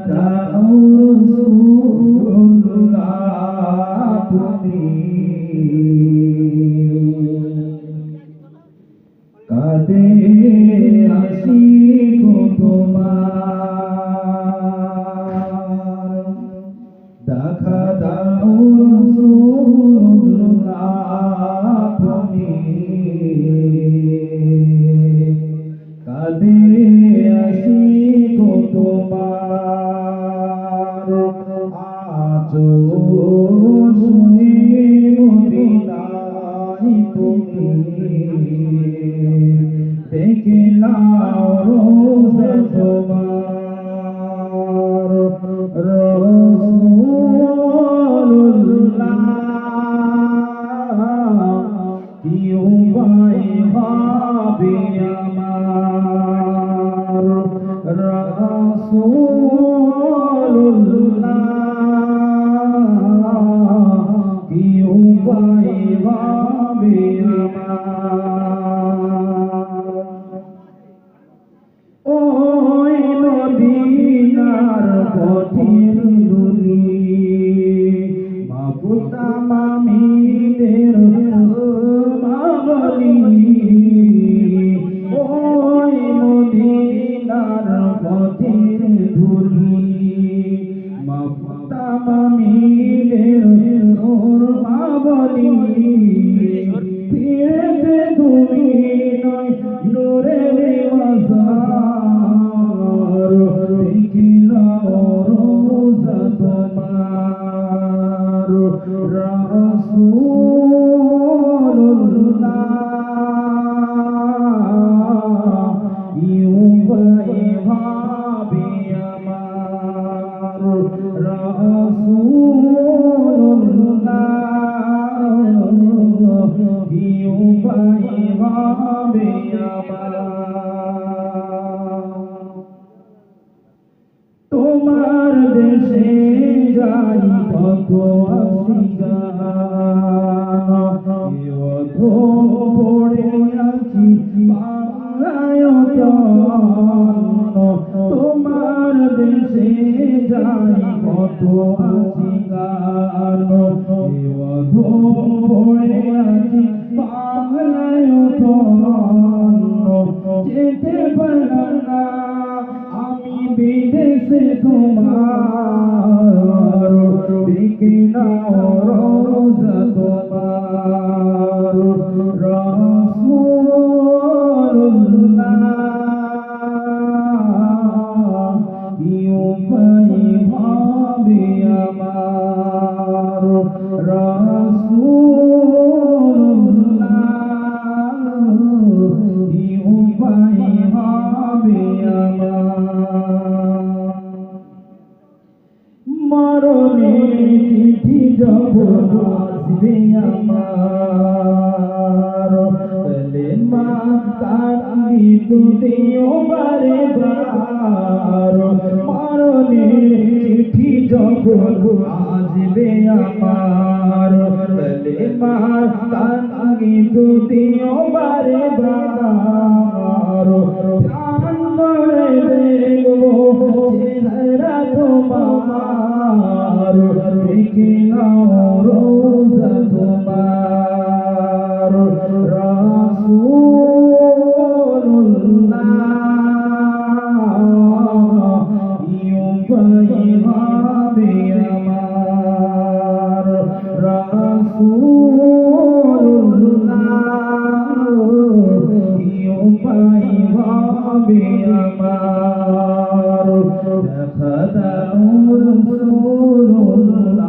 দাও রাসূলুল্লাহ তুমি কাঁদে আশিক তোমার দেখা দাও রাসূলুল্লাহ তুমি কাঁদে আশিক তোমার আজো মদিনায় তুমি দেখে নাও রোজা তোমার রাসূলুল্লাহ কি উপায় হবে আমার রাসূলুল্লাহ কি উপায় হবে ওই মদিনার পথের ধুলি মাবুদ মামিদের মাবলি ওই মদিনার পথের ধুলি মাবুদ মামিদের মাবলি ফিরে তুমি নয় নূরের মাঝার দেখিলাম রোজা তোমার রাসূলুল্লাহ ইউবাই ভাবি আমার রাসূলুল্লাহ ইউবাই ভাবি আমার তোমার দেশে যাই কত আসিগান পড়ে আছি তোমার দেশে যাই কত আসিগান পড়ে আছি যেতে পারলাম না আমি বিদেশে তোমার দেখে নাও রোজা তোমার রাসূলুল্লাহ ইউবাই ভাবে আমার রাসূলুল্লাহ ইউবাই ভাবে মরণে চিঠি যখন আসবে আমার মা কান্দি তুদিও বারে বার মরণে চিঠি যখন আসবে আমার মা কান্দি তুদিও বারে বার চেহারা তোমার দেখে নাও রোজা তোমার রাসূলুল্লাহ ইউবাই ভাবে আমার রাসূলুল্লাহ ইউবাই ভাবে আমার দেখা দাও রাসূলুল্লাহ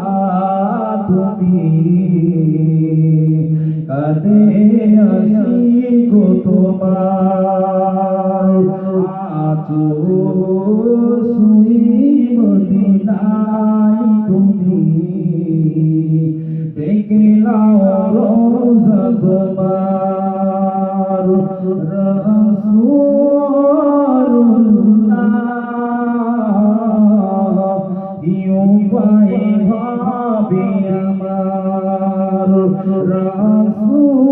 তুমি কাঁদে আশিক তোমার আজো শুই মদিনায় তুমি দেখে নাও রোজা তোমার রাসূলুল্লাহ ইউবাই ভাবে আমার রাসূল